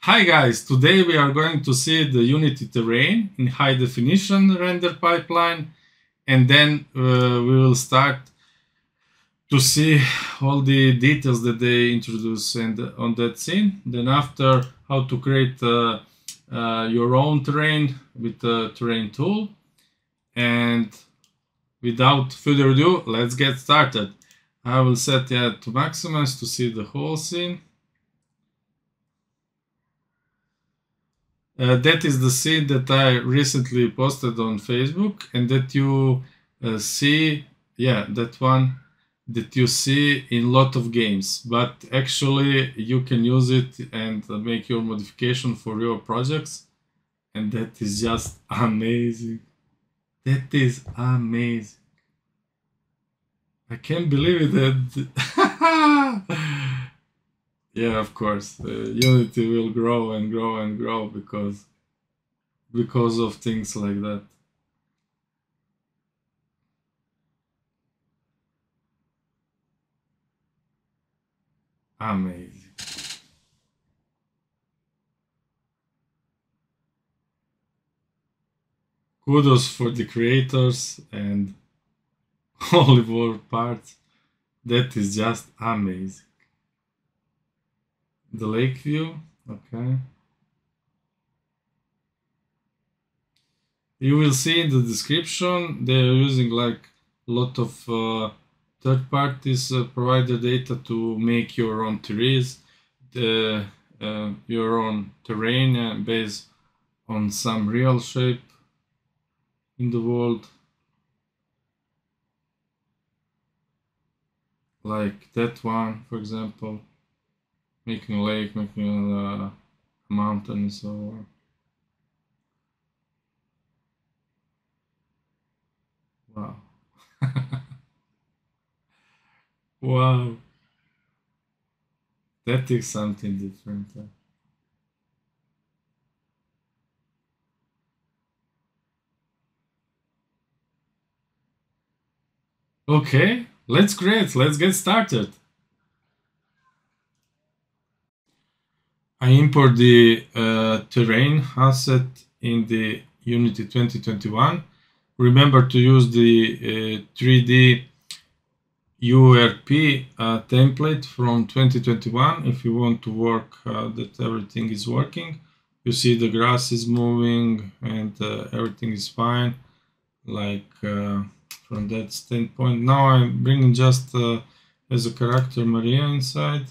Hi guys, today we are going to see the Unity terrain in high definition render pipeline, and then we will start to see all the details that they introduce and on that scene. Then after, how to create your own terrain with the terrain tool. And without further ado, let's get started. I will set that to maximize to see the whole scene. That is the scene that I recently posted on Facebook, and that you see, yeah, that one that you see in a lot of games. But actually, you can use it and make your modification for your projects, and that is just amazing. That is amazing. I can't believe it. Yeah, of course, Unity will grow and grow and grow because of things like that. Amazing. Kudos for the creators and all the work parts. That is just amazing. The lake view, okay. You will see in the description they're using like a lot of third parties provide the data to make your own trees, your own terrain based on some real shape in the world, like that one, for example, making a lake, making a mountain, and so on. Wow. Wow. That is something different. Okay, let's create. Let's get started. I import the terrain asset in the Unity 2021. Remember to use the 3D URP template from 2021 if you want to work that everything is working. You see the grass is moving and everything is fine, like from that standpoint. Now I'm bringing just as a character Maria inside.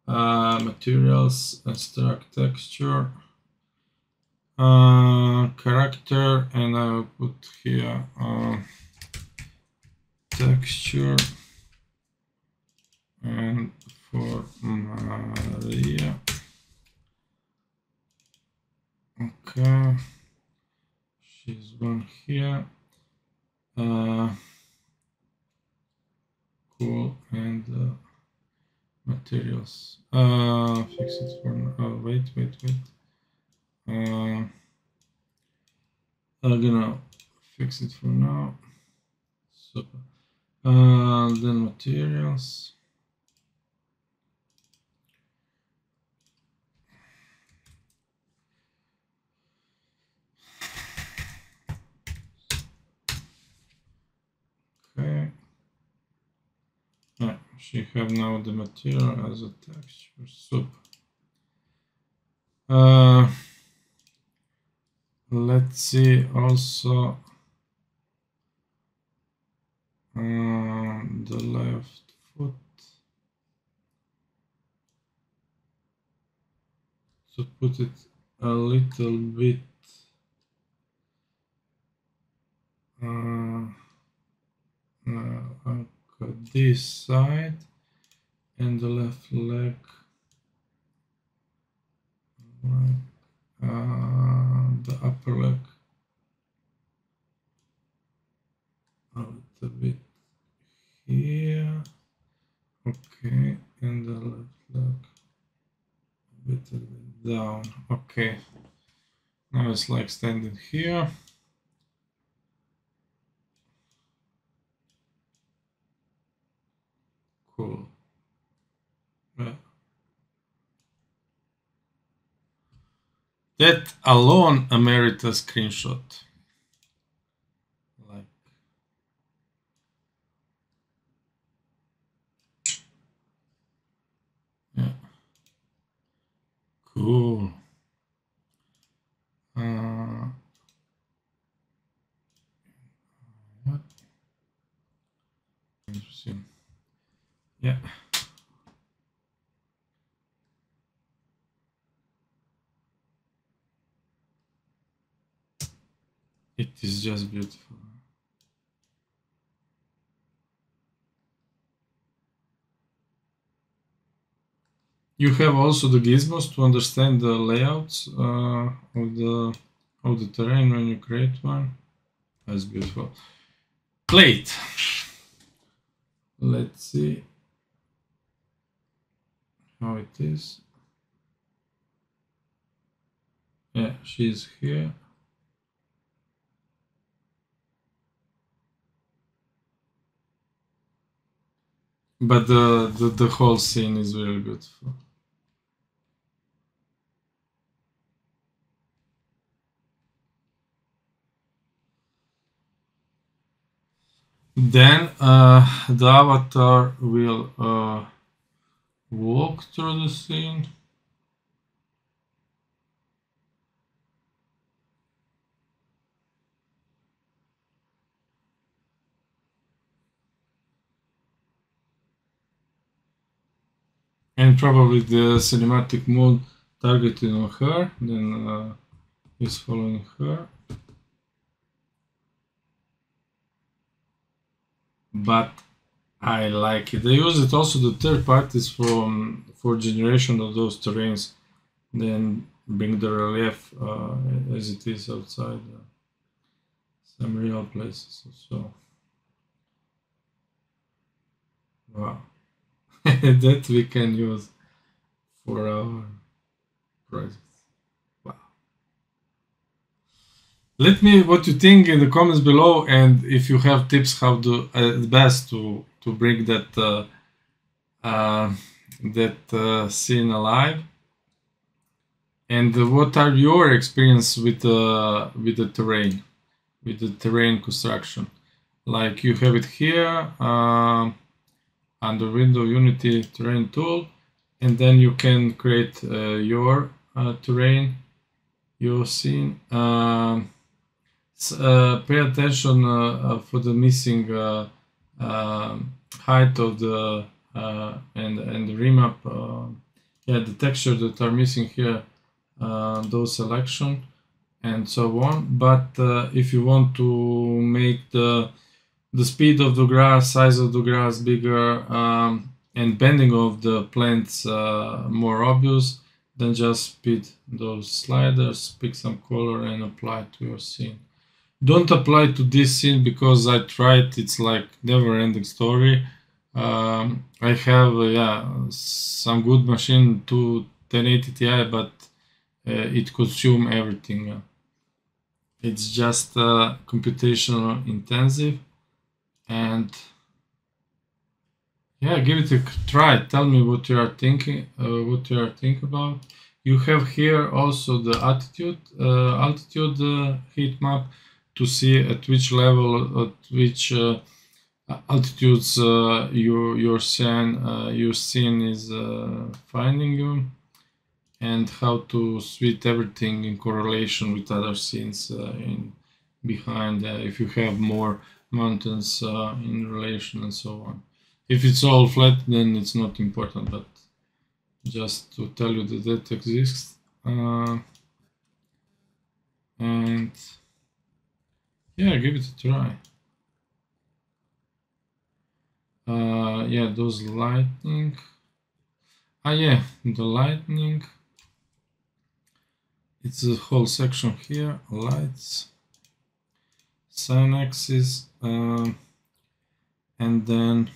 Materials, extract texture, character, and I will put here texture, and for Maria. Okay, she's one here. Cool, and materials. Fix it for now. Oh, wait. I'm gonna fix it for now. Super. Then materials. Okay. Yeah, she have now the material as a texture. Super. Let's see also the left foot. To put it a little bit this side, and the left leg like the upper leg a little bit here. Okay, and the left leg a little bit down. Okay, now it's like standing here. Cool. Yeah. That alone merits a screenshot. Like, yeah, cool. Interesting. Yeah. It is just beautiful. You have also the gizmos to understand the layouts of the terrain when you create one. That's beautiful. Plate. Let's see how it is. Yeah, she's here. But the whole scene is really beautiful. Then the avatar will walk through the scene. And probably the cinematic mode targeted on her, then is following her. But I like it. They use it also the third parties for generation of those terrains, then bring the relief as it is outside some real places. So wow, that we can use for our projects. Wow. Let me what you think in the comments below, and if you have tips how to best to bring that scene alive. And what are your experience with the terrain, with the terrain construction? Like you have it here under Window Unity Terrain Tool, and then you can create your terrain, your scene. Pay attention for the missing height of the and the remap. Yeah, the texture that are missing here. Those selection and so on. But if you want to make the speed of the grass, size of the grass bigger, and bending of the plants more obvious, then just speed those sliders, pick some color and apply to your scene. Don't apply to this scene because I tried, it's like never-ending story. I have some good machine to 1080 Ti, but it consumes everything. It's just computational intensive, and yeah, give it a try. Tell me what you are thinking. What you are thinking about. You have here also the altitude heat map to see at which level, at which altitudes your scene is finding you, and how to suit everything in correlation with other scenes in behind if you have more mountains in relation and so on. If it's all flat, then it's not important, but just to tell you that exists. And yeah, give it a try. Yeah, those lightning. Yeah, the lightning. It's a whole section here, lights, sun axis, and then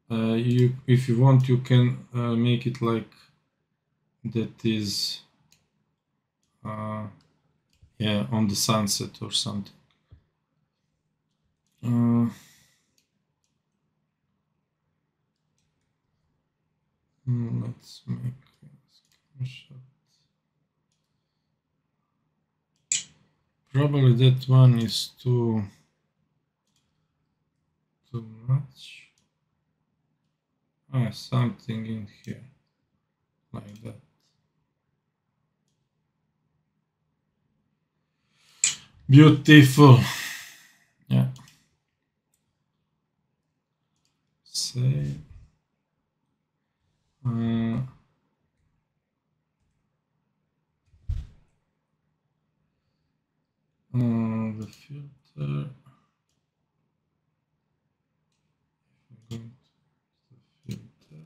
if you want, you can make it like that is yeah, on the sunset or something. Let's make a screenshot. Probably that one is too much. Something in here like that. Beautiful. Yeah. Save. The filter. Going to the filter.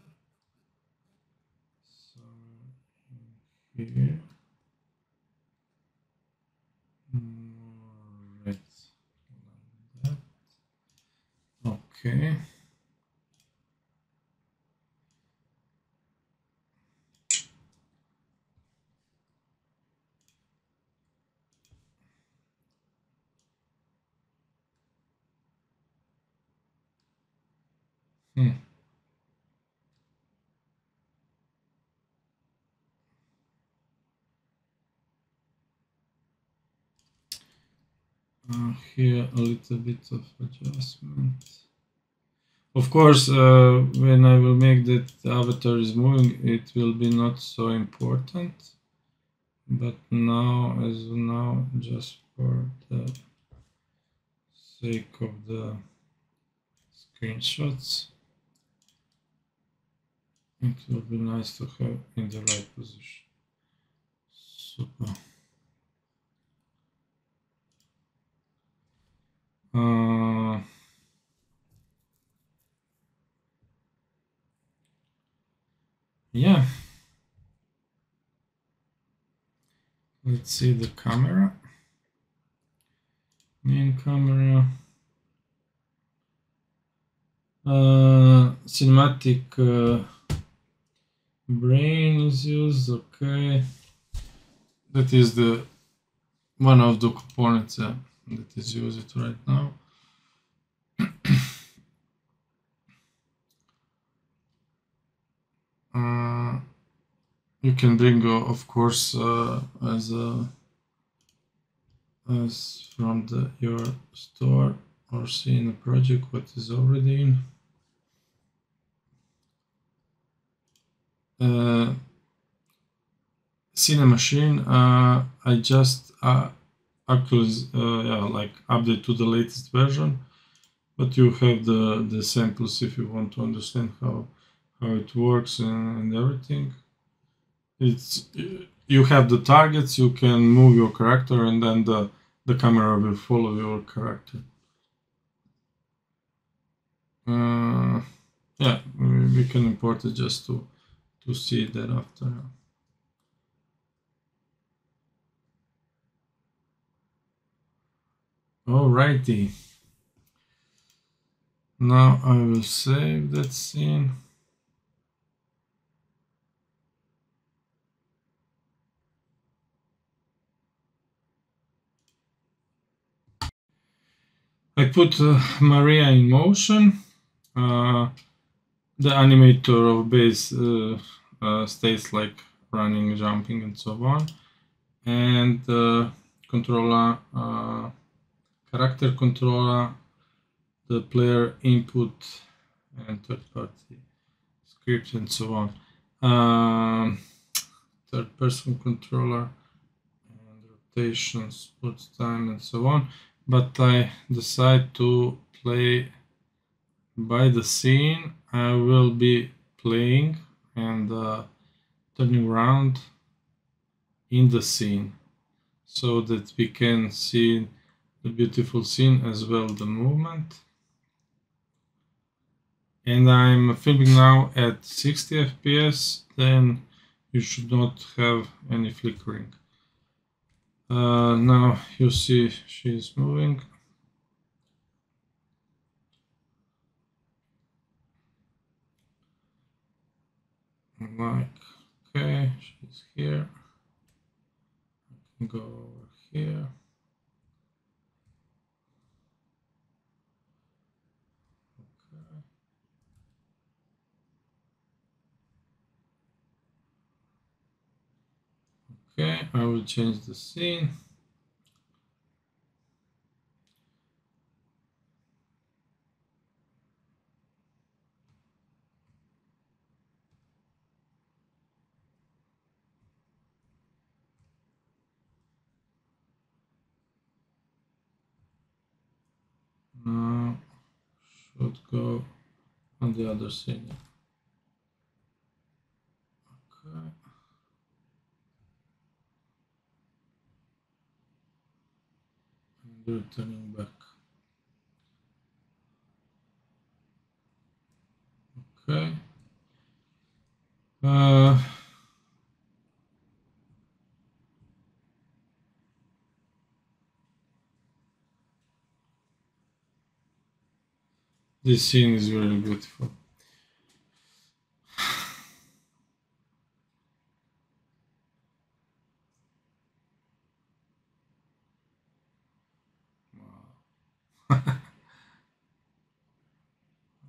Somewhere in here. Right. Like that. Okay. Here a little bit of adjustment. Of course, when I will make that the avatar is moving, it will be not so important. But now, as of now, just for the sake of the screenshots, it will be nice to have in the right position. Super. Yeah. Let's see the camera. Main camera. Cinematic brain is used. Okay. That is the one of the components that is used right now. You can bring, of course, as from your store or see in a project what is already in. Cinemachine, I just actually like update to the latest version, but you have the samples if you want to understand how it works and everything. It's you have the targets, you can move your character, and then the camera will follow your character. Yeah, we can import it just to see that after. Alrighty. Now I will save that scene. I put Maria in motion. The animator of base stays like running, jumping, and so on. And controller, character controller, the player input, and third-party script, and so on. Third-person controller, and rotation, split time, and so on. But I decide to play by the scene. I will be playing and turning around in the scene so that we can see the beautiful scene as well the movement. And I'm filming now at 60 FPS, then you should not have any flickering. Now you see she's moving. Like, okay, she's here. I can go over here. Okay, I will change the scene. should go on the other side. Okay. And returning back. Okay. This scene is very beautiful. Wow.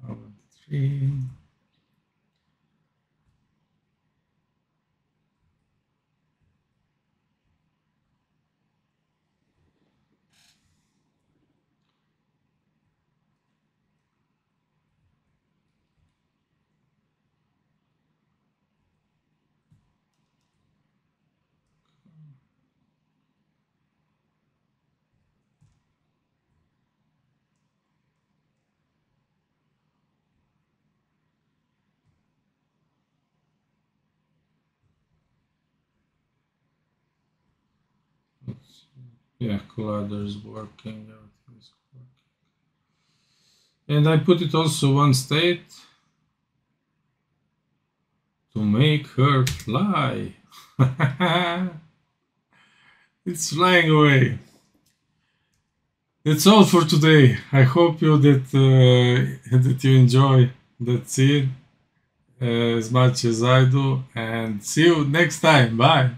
Over the tree. Yeah, collider is working, everything is working. And I put it also one state to make her fly. It's flying away. That's all for today. I hope you that you enjoy that scene as much as I do, and see you next time. Bye.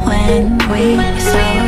When we saw